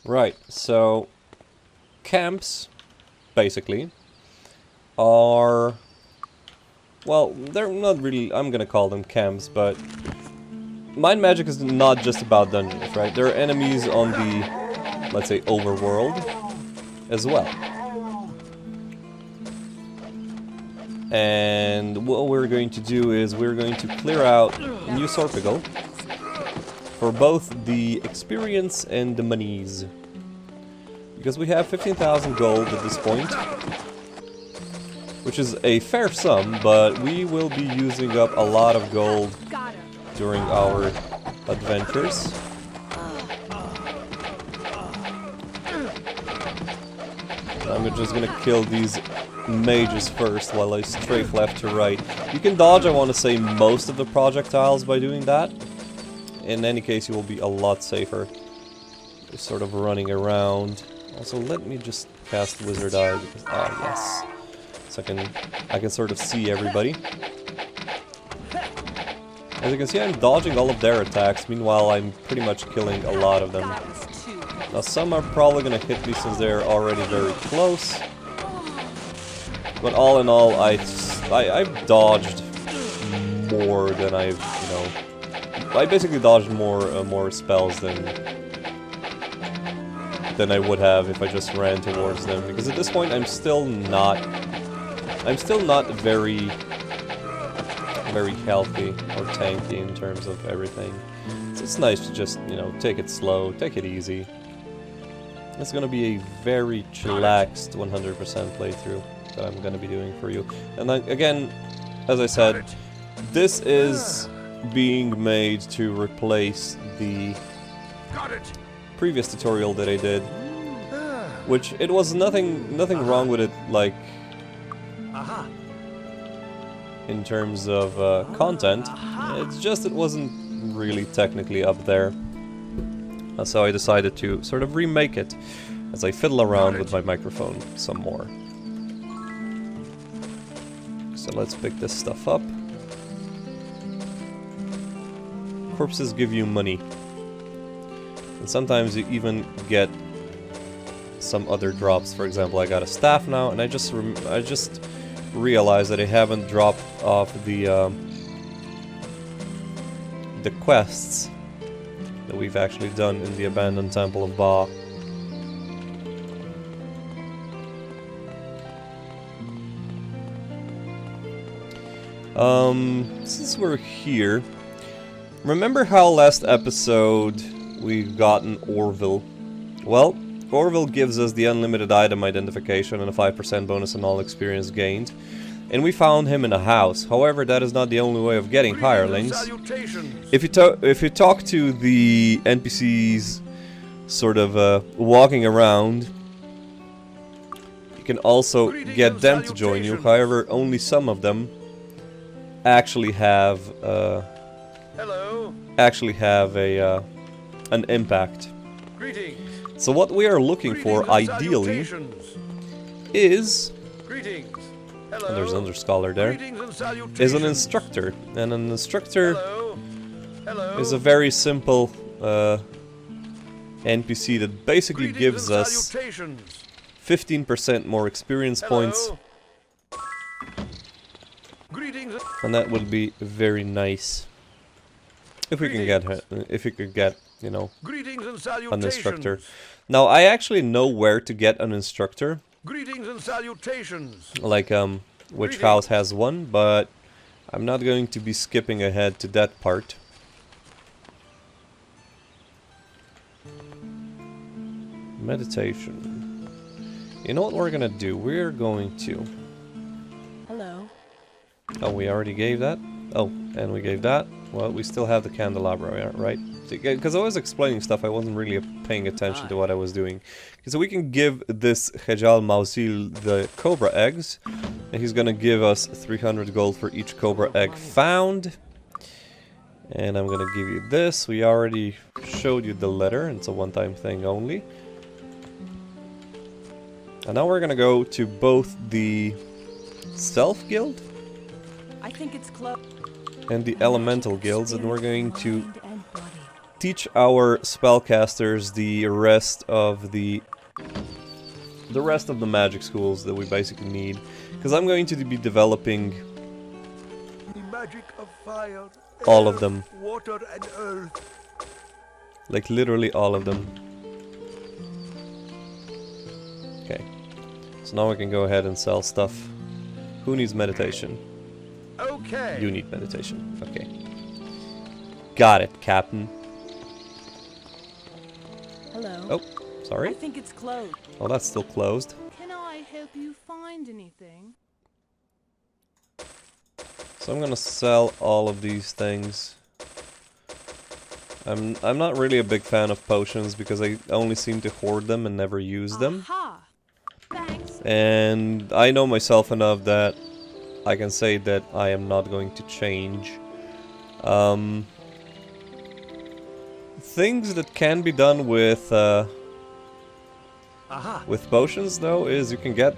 Right, so camps, basically, are... Well, they're not really... I'm gonna call them camps, but... Mind magic is not just about dungeons, right? There are enemies on the, let's say, Overworld as well. And what we're going to do is we're going to clear out New Sorpigal for both the experience and the monies. Because we have 15,000 gold at this point, which is a fair sum, but we will be using up a lot of gold during our adventures. I'm just gonna kill these mages first while I strafe left to right. You can dodge, I want to say, most of the projectiles by doing that. In any case, you will be a lot safer. Just sort of running around. Also, let me just cast Wizard Eye because, oh yes, so I can sort of see everybody. As you can see, I'm dodging all of their attacks. Meanwhile, I'm pretty much killing a lot of them. Now, some are probably gonna hit me since they're already very close. But all in all, I've dodged more than I've, you know... I basically dodged more spells than I would have if I just ran towards them. Because at this point, I'm still not very healthy or tanky in terms of everything. So it's nice to just, you know, take it slow, take it easy. It's gonna be a very chillaxed 100% playthrough that I'm gonna be doing for you. And then, again, as I said, this is being made to replace the previous tutorial that I did, which it was nothing wrong with it, like, in terms of content. It's just it wasn't really technically up there. So I decided to sort of remake it as I fiddle around with my microphone some more. So let's pick this stuff up. Corpses give you money. And sometimes you even get some other drops. For example, I got a staff now, and I just realized that I haven't dropped off the quests that we've actually done in the abandoned Temple of Ba. Since we're here, remember how last episode we've gotten Orville? Well, Orville gives us the unlimited item identification and a 5% bonus on all experience gained. And we found him in a house. However, that is not the only way of getting hirelings. If you talk to the NPCs sort of walking around, you can also get them to join you. However, only some of them actually have an impact. So what we are looking for, ideally, is... And there's another scholar there. Is an instructor. And an instructor is a very simple NPC that basically gives us 15% more experience points. And that would be very nice. If we can get, you know, an instructor. Now, I actually know where to get an instructor. Greetings and salutations. Like, which house has one, but I'm not going to be skipping ahead to that part. Meditation. You know what we're gonna do? We're going to... Hello. Oh, we already gave that? Oh, and we gave that? Well, we still have the candelabra, right? Because I was explaining stuff, I wasn't really paying attention to what I was doing. So we can give this Hejal Mausil the cobra eggs, and he's gonna give us 300 gold for each cobra egg found. And I'm gonna give you this. We already showed you the letter, it's a one-time thing only. And now we're gonna go to both the Stealth Guild I think it's close. and the Elemental Guilds, and we're going to teach our spellcasters the rest of the magic schools that we basically need, because I'm going to be developing The magic of fire, all air, of them, water and earth. like literally all of them. Okay, so now we can go ahead and sell stuff. Who needs meditation? Okay. You need meditation. Okay. Got it, Captain. Hello. Oh, sorry. I think it's closed. Oh, that's still closed. Can I help you find anything? So I'm gonna sell all of these things. I'm not really a big fan of potions because I only seem to hoard them and never use them. Aha. Thanks. And I know myself enough that I can say that I am not going to change. Things that can be done with potions, though, is you can get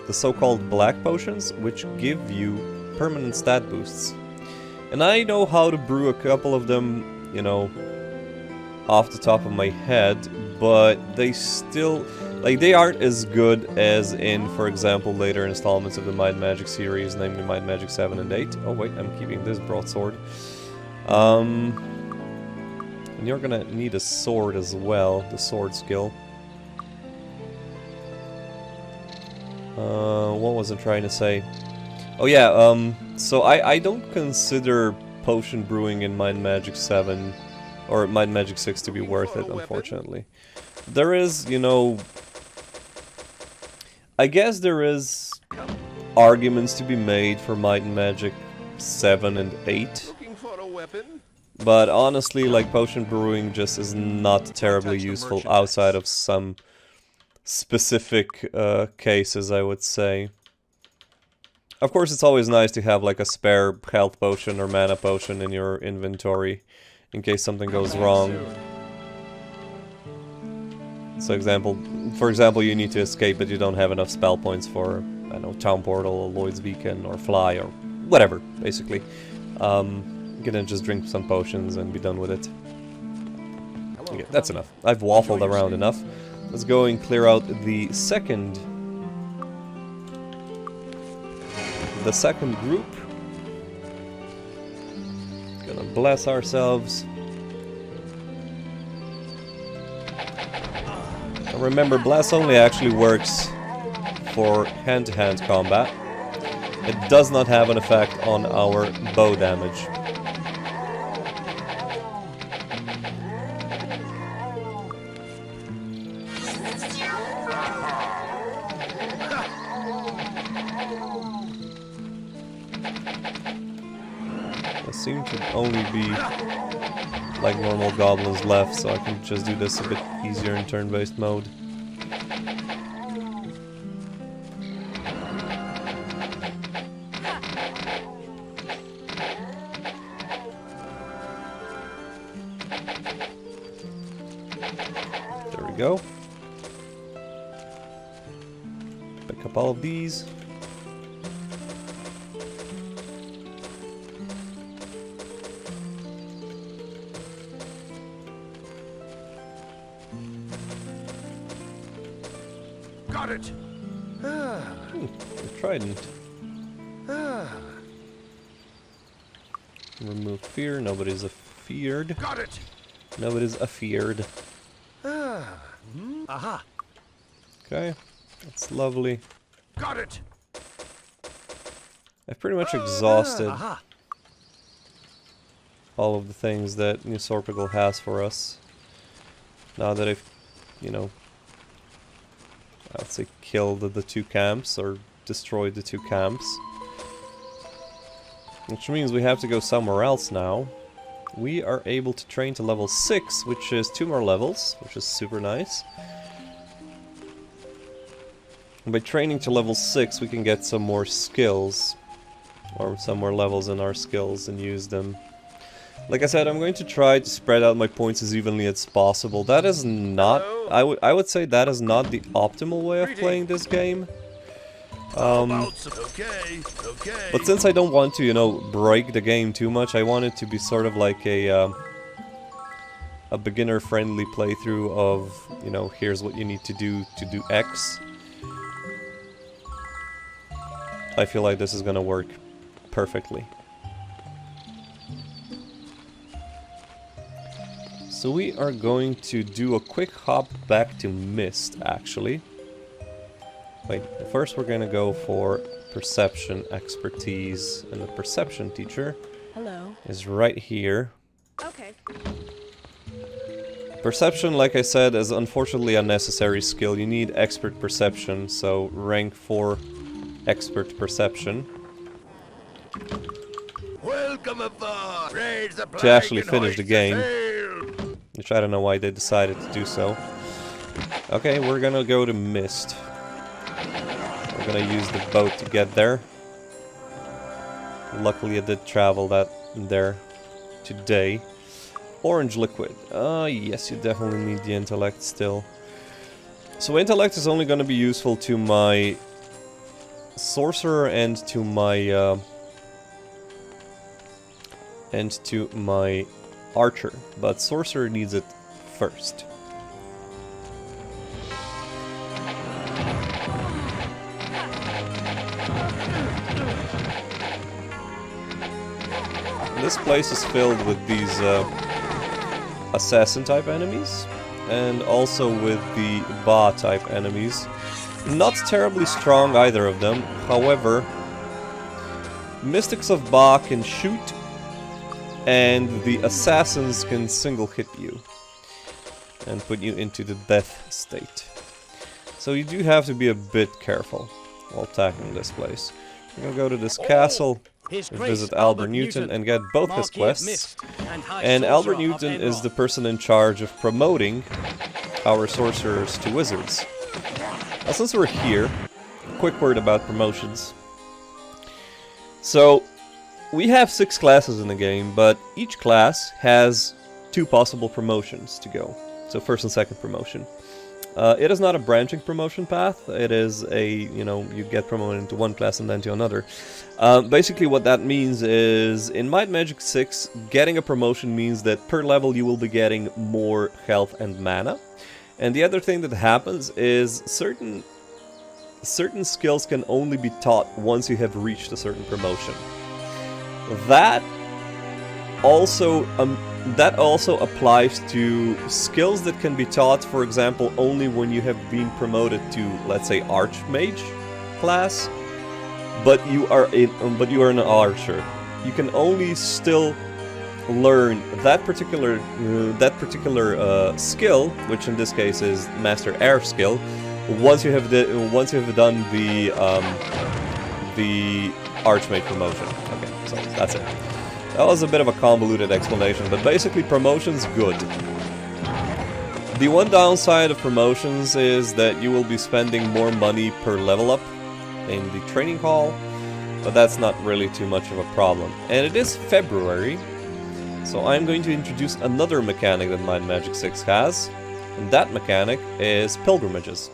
the so-called black potions, which give you permanent stat boosts. And I know how to brew a couple of them, you know, off the top of my head, but they still, like, they aren't as good as in, for example, later installments of the Might and Magic series, namely Might and Magic 7 and 8. Oh wait, I'm keeping this broadsword. And you're gonna need a sword as well, the sword skill. What was I trying to say? Oh yeah, so I don't consider potion brewing in Might and Magic 7 or Might and Magic 6 to be worth it, unfortunately. There is, you know, I guess there is arguments to be made for Might and Magic 7 and 8. Looking for a weapon? But honestly, like, potion brewing just is not terribly useful outside of some specific cases, I would say. Of course, it's always nice to have like a spare health potion or mana potion in your inventory in case something goes wrong. So for example, you need to escape but you don't have enough spell points for, I don't know, Town Portal or Lloyd's Beacon or Fly or whatever, basically. You can then just drink some potions and be done with it. Okay, that's enough. I've waffled around enough. Let's go and clear out the second group. Gonna bless ourselves. And remember, bless only actually works for hand-to-hand combat. It does not have an effect on our bow damage. Seem to only be like normal goblins left, so I can just do this a bit easier in turn-based mode. There we go. Pick up all of these. Got it. The trident. Remove fear. Nobody's afeared. Got it. Nobody's afeared. Aha. Okay, that's lovely. Got it. I've pretty much exhausted all of the things that New Sorpigal has for us. Now that I've, you know, I'd say killed the two camps, or destroyed the two camps. Which means we have to go somewhere else now. We are able to train to level 6, which is 2 more levels, which is super nice. And by training to level 6 we can get some more skills. Or some more levels in our skills and use them. Like I said, I'm going to try to spread out my points as evenly as possible. That is not... I would say that is not the optimal way of playing this game. Okay. But since I don't want to, you know, break the game too much, I want it to be sort of like a a beginner-friendly playthrough of, you know, here's what you need to do X. I feel like this is gonna work perfectly. So we are going to do a quick hop back to Mist, actually. Wait, first we're gonna go for Perception Expertise, and the Perception teacher is right here. Okay. Perception, like I said, is unfortunately a necessary skill. You need Expert Perception, so rank 4 Expert Perception Welcome aboard. Raise the to actually flag and finish the hoist game. sail. Which I don't know why they decided to do so. Okay, we're gonna go to Mist. We're gonna use the boat to get there. Luckily I did travel there today. Orange liquid. Yes, you definitely need the intellect still. So intellect is only gonna be useful to my sorcerer and to my archer, but sorcerer needs it first. This place is filled with these assassin type enemies, and also with the Ba type enemies. Not terribly strong, either of them. However, Mystics of Ba can shoot, and the assassins can single hit you and put you into the death state. So you do have to be a bit careful while tackling this place. We're gonna go to this castle, visit Albert Newton, and get both his quests. And Albert Newton is the person in charge of promoting our sorcerers to wizards. Now, since we're here, a quick word about promotions. So, we have 6 classes in the game, but each class has 2 possible promotions to go. So first and second promotion. It is not a branching promotion path. It is a, you know, you get promoted into one class and then to another. Basically what that means is, in Might and Magic 6, getting a promotion means that per level you will be getting more health and mana. And the other thing that happens is certain skills can only be taught once you have reached a certain promotion. That also applies to skills that can be taught, for example, only when you have been promoted to, let's say, Archmage class, but you are an archer. You can only still learn that particular skill, which in this case is Master Air skill, once you have done the Archmage promotion. Okay, so that's it. That was a bit of a convoluted explanation, but basically promotion's good. The one downside of promotions is that you will be spending more money per level up in the training hall, but that's not really too much of a problem. And it is February, so I'm going to introduce another mechanic that Might and Magic 6 has, and that mechanic is pilgrimages.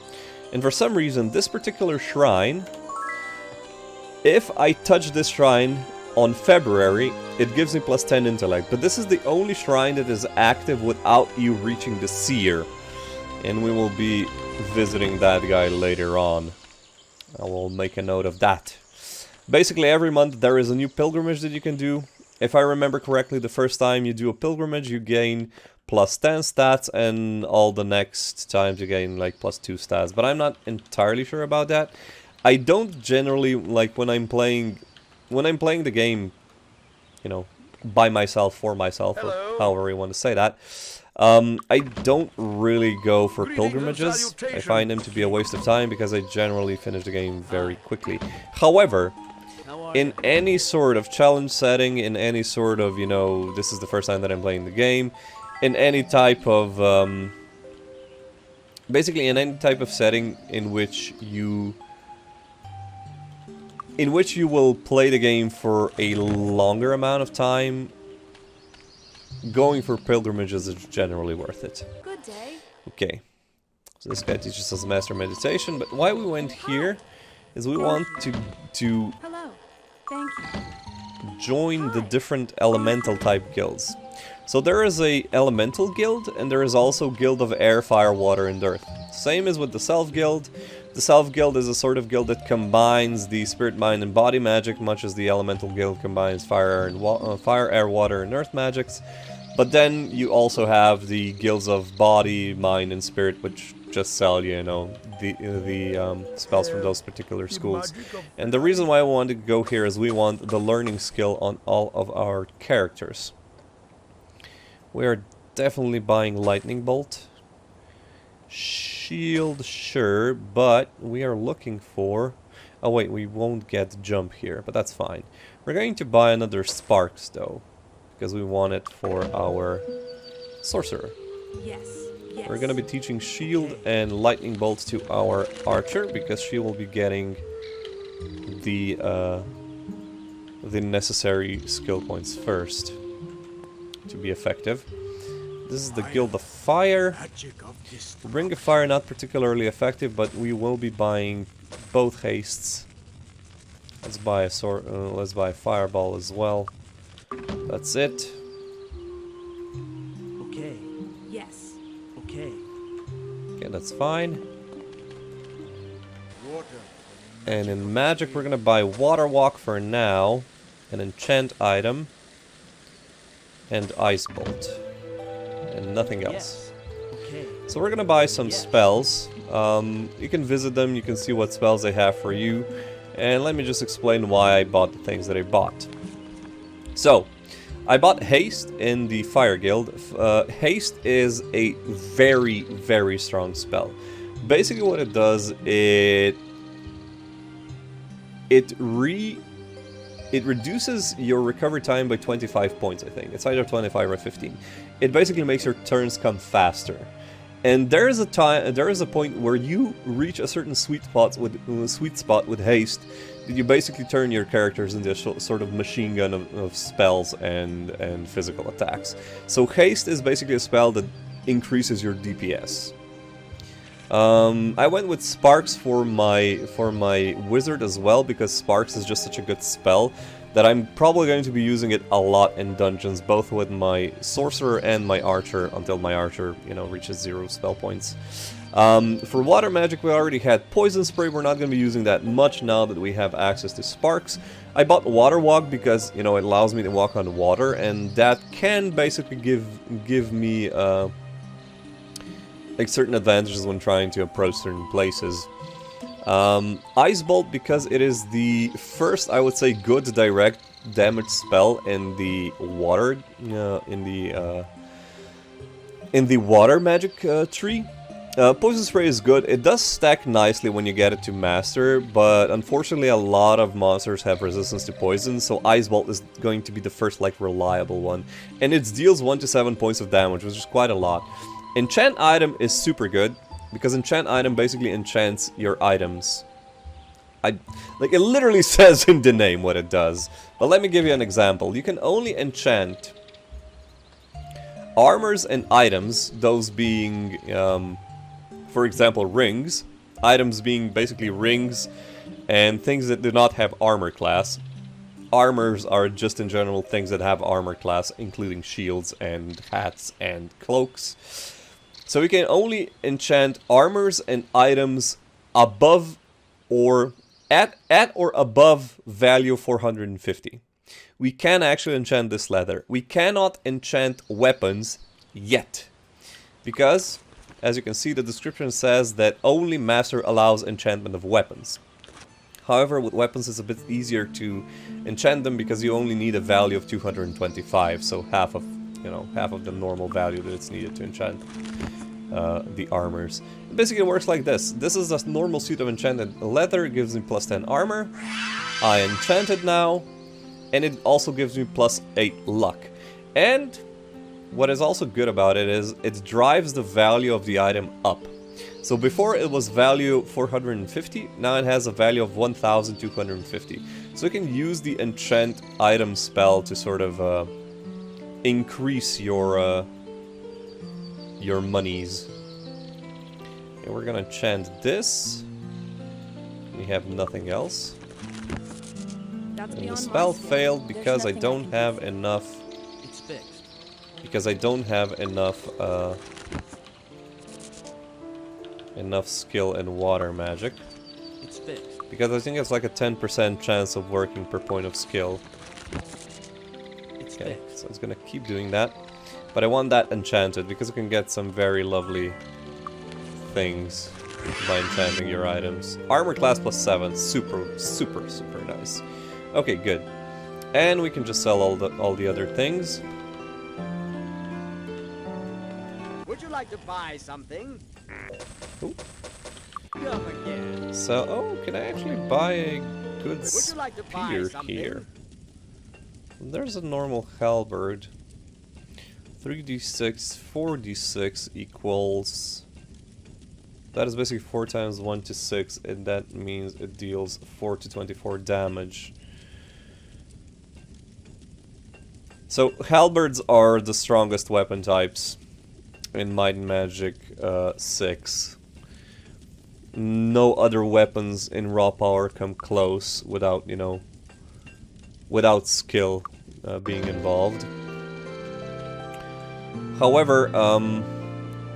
And for some reason, this particular shrine, if I touch this shrine on February, it gives me plus 10 intellect, but this is the only shrine that is active without you reaching the seer, and we will be visiting that guy later on. I will make a note of that. Basically every month there is a new pilgrimage that you can do. If I remember correctly, the first time you do a pilgrimage you gain plus 10 stats, and all the next times you gain like plus 2 stats, but I'm not entirely sure about that. I don't generally, like, when I'm playing the game, you know, by myself, for myself, or however you want to say that, I don't really go for pilgrimages. I find them to be a waste of time because I generally finish the game very quickly. However, in any sort of challenge setting, in any sort of, you know, this is the first time that I'm playing the game, in any type of, basically in any type of setting in which you will play the game for a longer amount of time, going for pilgrimages is generally worth it. Good day. Okay, so this guy teaches us Master Meditation, but why we went here is we want to Hello. Thank you. join the different elemental type guilds. So there is a elemental guild, and there is also guild of air, fire, water, and earth. Same as with the self guild. The self guild is a sort of guild that combines the spirit, mind, and body magic, much as the elemental guild combines fire, air, water, and earth magics. But then you also have the guilds of body, mind, and spirit, which just sell, you know, the spells from those particular schools. And the reason why I wanted to go here is we want the learning skill on all of our characters. We are definitely buying lightning bolt. Shield, sure, but we are looking for... Oh wait, we won't get jump here, but that's fine. We're going to buy another sparks though, because we want it for our sorcerer. Yes. Yes. We're gonna be teaching shield and lightning bolts to our archer, because she will be getting the necessary skill points first to be effective. This is the Guild of Fire. Ring of Fire not particularly effective, but we will be buying both hastes. Let's buy a let's buy a fireball as well. That's it. Okay. Yes. Okay. Okay, that's fine. And in magic, we're gonna buy Water Walk for now, an enchant item, and Ice Bolt, and nothing else. Okay. So we're gonna buy some spells. You can visit them, you can see what spells they have for you, and let me just explain why I bought the things that I bought. So, I bought Haste in the Fire Guild. Haste is a very, very strong spell. Basically what it does, it reduces your recovery time by 25 points, I think. It's either 25 or 15. It basically makes your turns come faster. And there is a point where you reach a certain sweet spot with haste, that you basically turn your characters into a sort of machine gun of spells and physical attacks. So haste is basically a spell that increases your DPS. I went with Sparks for my wizard as well, because Sparks is just such a good spell that I'm probably going to be using it a lot in dungeons, both with my sorcerer and my archer, until my archer, you know, reaches 0 spell points. For water magic, we already had Poison Spray. We're not going to be using that much now that we have access to Sparks. I bought Water Walk because, you know, it allows me to walk on water, and that can basically give me like certain advantages when trying to approach certain places. Ice Bolt, because it is the first, I would say, good direct damage spell in the water, in the water magic tree. Poison Spray is good. It does stack nicely when you get it to master, but unfortunately a lot of monsters have resistance to poison, so Ice Bolt is going to be the first, like, reliable one. And it deals 1 to 7 points of damage, which is quite a lot. Enchant Item is super good, because Enchant Item basically enchants your items. Like, it literally says in the name what it does. But let me give you an example. You can only enchant armors and items, those being, for example, rings. Items being basically rings and things that do not have armor class. Armors are just in general things that have armor class, including shields and hats and cloaks. So we can only enchant armors and items above or at or above value 450. We can actually enchant this leather. We cannot enchant weapons yet, because, as you can see, the description says that only Master allows enchantment of weapons. However, with weapons it's a bit easier to enchant them, because you only need a value of 225, so half of the normal value that it's needed to enchant the armors. Basically it works like this. This is a normal suit of enchanted leather. It gives me plus 10 armor. I enchant it now, and it also gives me plus 8 luck. And what is also good about it is it drives the value of the item up. So before it was value 450, now it has a value of 1250. So you can use the enchant item spell to sort of increase your monies. And we're gonna enchant this. We have nothing else. That's And the beyond spell my skill. failed There's because I nothing don't can have do. enough It's fixed. because I don't have enough enough skill in water magic. It's fixed. Because I think it's like a 10% chance of working per point of skill. It's Okay, fixed. so it's gonna keep doing that. But I want that enchanted, because you can get some very lovely things by enchanting your items. Armor class +7, super, super, super nice. Okay, good. And we can just sell all the other things. Would you like to buy something? Ooh. Come again. So, oh, can I actually buy a good Would you like to buy spear something? here? There's a normal halberd. 3d6, 4d6 equals... That is basically 4 times 1 to 6, and that means it deals 4 to 24 damage. So, halberds are the strongest weapon types in Might and Magic 6. No other weapons in raw power come close without, you know, without skill being involved. However,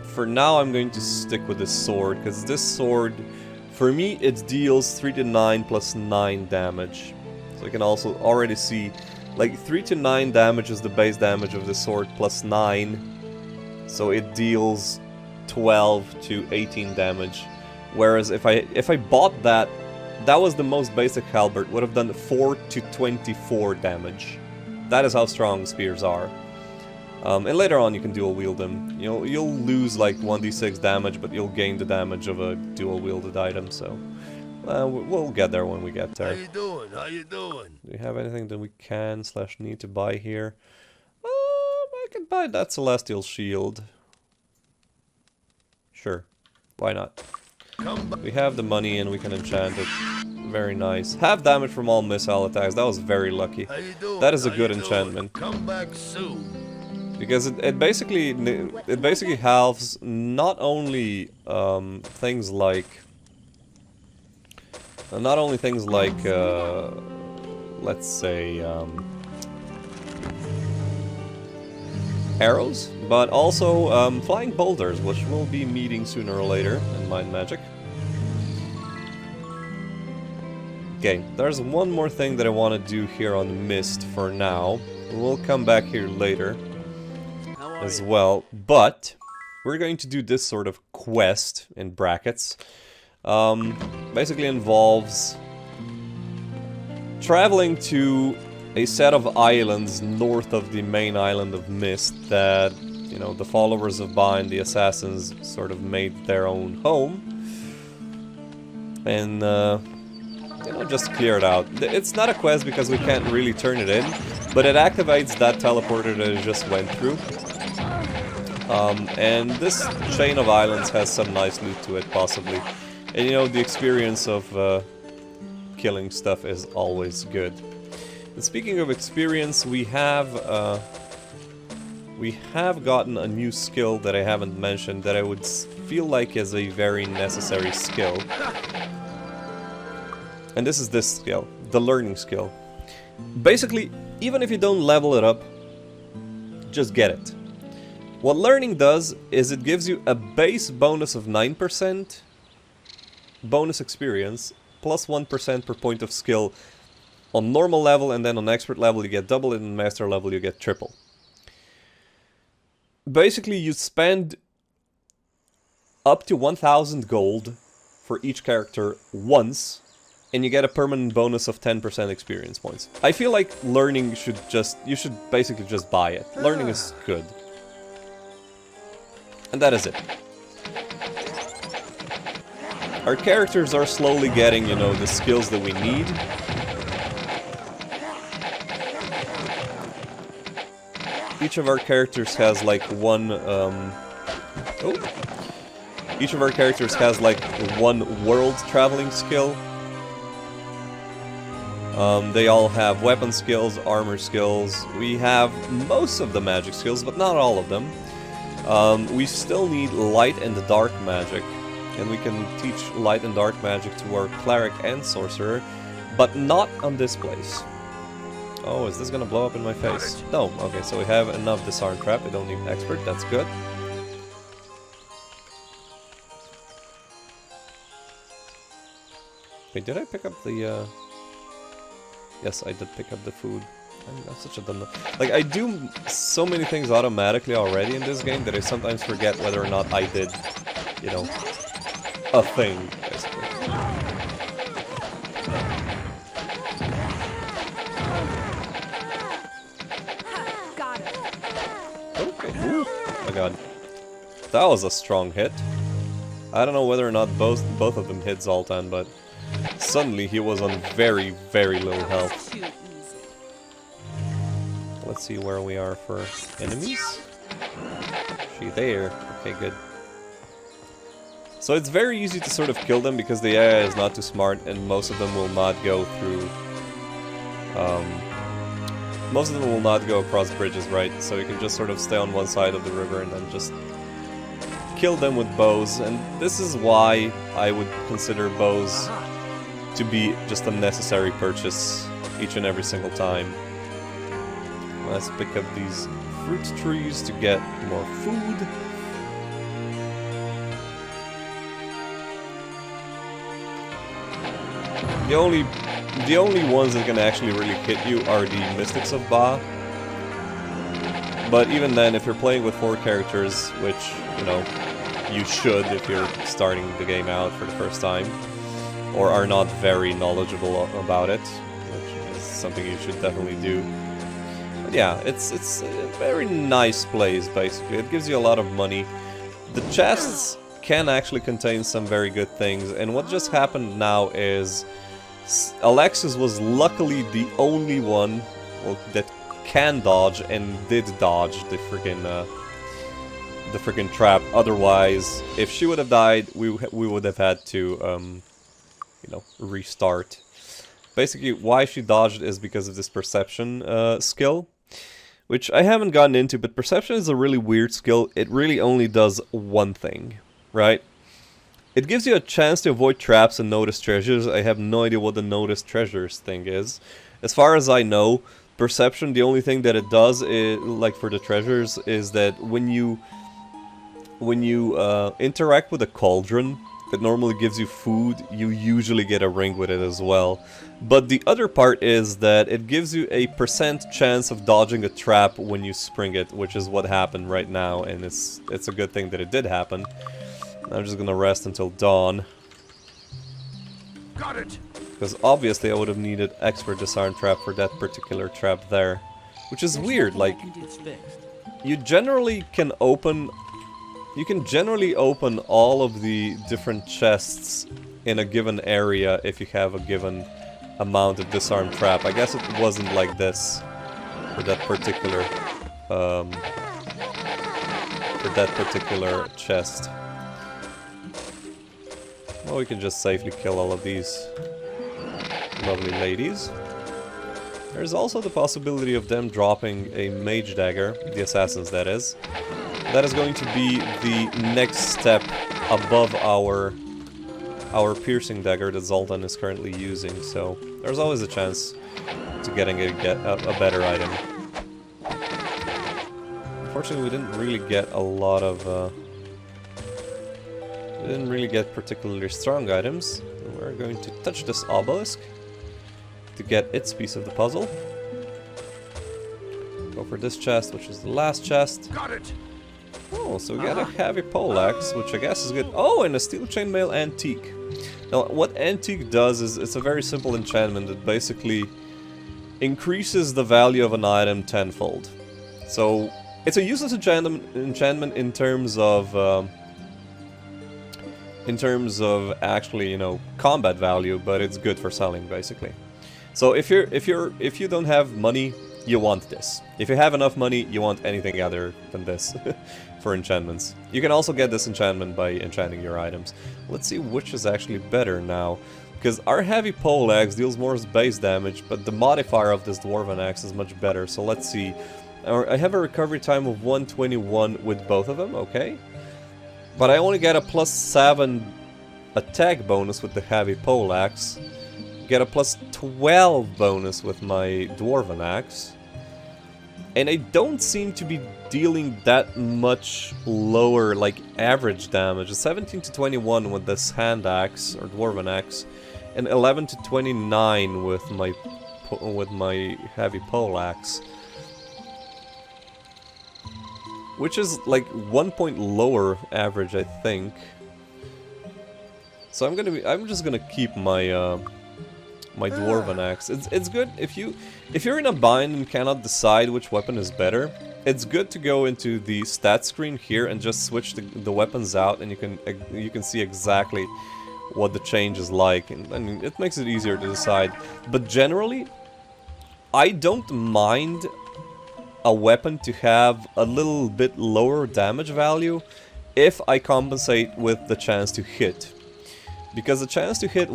for now I'm going to stick with this sword, because this sword, for me, it deals 3 to 9 plus 9 damage. So I can also already see, like, 3 to 9 damage is the base damage of the sword plus 9. So it deals 12 to 18 damage. Whereas if I bought that, that was the most basic halberd, would have done 4 to 24 damage. That is how strong spears are. And later on you can dual wield them. You'll lose like 1d6 damage, but you'll gain the damage of a dual wielded item, so... we'll get there when we get there. How you doing? How you doing? Do we have anything that we can / need to buy here? I can buy that Celestial Shield. Sure. Why not? Come back. We have the money and we can enchant it. Very nice. Half damage from all missile attacks. That was very lucky. How you doing? That is a How good you doing? enchantment. Come back soon. Because it basically halves not only things like let's say arrows, but also flying boulders, which we'll be meeting sooner or later in Mind Magic. Okay, there's one more thing that I want to do here on Mist for now. We'll come back here later as well, but we're going to do this sort of quest, in brackets. Basically involves traveling to a set of islands north of the main island of Mist that, you know, the followers of Bind, the assassins, sort of made their own home. And, you know, just clear it out. It's not a quest because we can't really turn it in, but it activates that teleporter that it just went through. And this chain of islands has some nice loot to it, possibly. And, you know, the experience of killing stuff is always good. And speaking of experience, we have gotten a new skill that I haven't mentioned that I would feel like is a very necessary skill. And this is this skill, the learning skill. Basically, even if you don't level it up, just get it. What learning does is it gives you a base bonus of 9% bonus experience, plus 1% per point of skill on normal level, and then on expert level you get double, and on master level you get triple. Basically, you spend up to 1000 gold for each character once, and you get a permanent bonus of 10% experience points. I feel like learning you should basically just buy it. Learning is good. And that is it. Our characters are slowly getting, you know, the skills that we need. Each of our characters has like one, Each of our characters has like one world traveling skill. They all have weapon skills, armor skills. We have most of the magic skills, but not all of them. We still need light and dark magic, and we can teach light and dark magic to our cleric and sorcerer, but not on this place. Oh, is this gonna blow up in my face? No. Okay, so we have enough disarm trap. We don't need expert. That's good. Wait, did I pick up the, Yes, I did pick up the food. I'm such a dumb... Like, I do so many things automatically already in this game that I sometimes forget whether or not I did, you know, a thing, basically. Got it. Okay. Ooh. Oh my god. That was a strong hit. I don't know whether or not both of them hit Zoltan, but suddenly he was on very, very low health. Too easy. Let's see where we are for enemies. She there. Okay, good. So it's very easy to sort of kill them because the AI is not too smart and most of them will not go through... most of them will not go across bridges, right? So you can just sort of stay on one side of the river and then just kill them with bows. And this is why I would consider bows to be just a necessary purchase each and every single time. Let's pick up these fruit trees to get more food. The only ones that can actually really hit you are the Mystics of Ba. But even then, if you're playing with 4 characters, which, you know, you should if you're starting the game out for the first time, or are not very knowledgeable about it, which is something you should definitely do. But yeah, it's a very nice place, basically. It gives you a lot of money. The chests can actually contain some very good things, and what just happened now is Alexis was luckily the only one that can dodge and did dodge the freaking trap. Otherwise, if she would have died, we would have had to you know, restart. Basically, why she dodged is because of this perception skill, which I haven't gotten into, but perception is a really weird skill. It really only does one thing, right? It gives you a chance to avoid traps and notice treasures. I have no idea what the notice treasures thing is. As far as I know, perception, the only thing that it does, is, like for the treasures, is that when you interact with a cauldron that normally gives you food, you usually get a ring with it as well. But the other part is that it gives you a % chance of dodging a trap when you spring it, which is what happened right now, and it's a good thing that it did happen. I'm just gonna rest until dawn. Got it. Because obviously I would have needed expert disarm trap for that particular trap there. Which is weird, like, It's fixed. you generally can open... You can generally open all of the different chests in a given area if you have a given amount of disarm trap. I guess it wasn't like this for that particular chest. Well, we can just safely kill all of these lovely ladies. There's also the possibility of them dropping a mage dagger, the assassins that is. That is going to be the next step above our piercing dagger that Zoltan is currently using, so there's always a chance to getting a better item. Unfortunately, we didn't really get a lot of... we didn't really get particularly strong items. We're going to touch this obelisk to get its piece of the puzzle. Go for this chest, which is the last chest. Got it. Oh, so we got a heavy poleaxe, which I guess is good. Oh, and a steel chainmail antique. Now, what antique does is it's a very simple enchantment that basically increases the value of an item tenfold. So it's a useless enchantment in terms of actually, you know, combat value, but it's good for selling basically. So if you don't have money, you want this. If you have enough money, you want anything other than this for enchantments. You can also get this enchantment by enchanting your items. Let's see which is actually better now, because our heavy poleaxe deals more base damage, but the modifier of this dwarven axe is much better. So let's see. I have a recovery time of 121 with both of them, okay. But I only get a +7 attack bonus with the heavy poleaxe. get a plus 12 bonus with my Dwarven Axe. And I don't seem to be dealing that much lower, like, average damage. 17 to 21 with this Hand Axe, or Dwarven Axe, and 11 to 29 with my Heavy Pole Axe. Which is, like, 1 point lower average, I think. So I'm just gonna keep my, my Dwarven Axe. It's good if you're in a bind and cannot decide which weapon is better. It's good to go into the stat screen here and just switch the weapons out, and you can see exactly what the change is like, and it makes it easier to decide. But generally, I don't mind a weapon to have a little bit lower damage value if I compensate with the chance to hit. Because the chance to hit,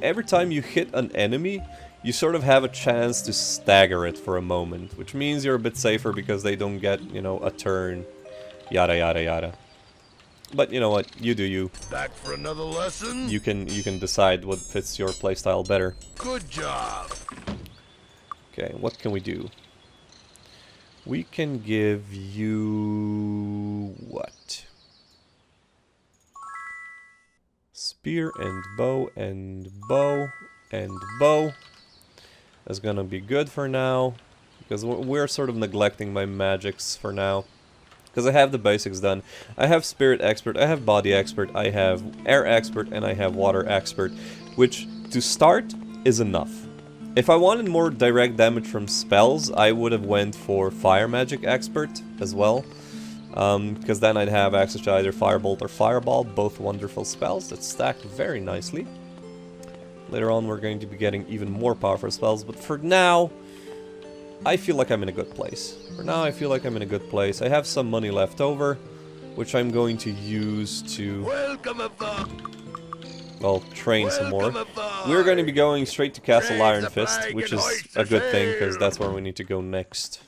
every time you hit an enemy, you sort of have a chance to stagger it for a moment, which means you're a bit safer because they don't get, you know, a turn, yada yada yada. But you know what, you do you. Back for another lesson? You can decide what fits your playstyle better. Good job. Okay, what can we do? We can give you... what? Spear and bow and bow and bow. That's gonna be good for now, because we're sort of neglecting my magics for now. Because I have the basics done. I have Spirit Expert, I have Body Expert, I have Air Expert, and I have Water Expert, which, to start, is enough. If I wanted more direct damage from spells, I would have went for Fire Magic Expert as well. Because then I'd have access to either Firebolt or Fireball, both wonderful spells that stack very nicely. Later on we're going to be getting even more powerful spells, but for now, I feel like I'm in a good place. For now, I feel like I'm in a good place. I have some money left over, which I'm going to use to... Welcome aboard. well, train some more. Welcome aboard. We're going to be going straight to Castle Raise Iron the Fist, flag which and is hoist a the good thing, because sail. that's where we need to go next.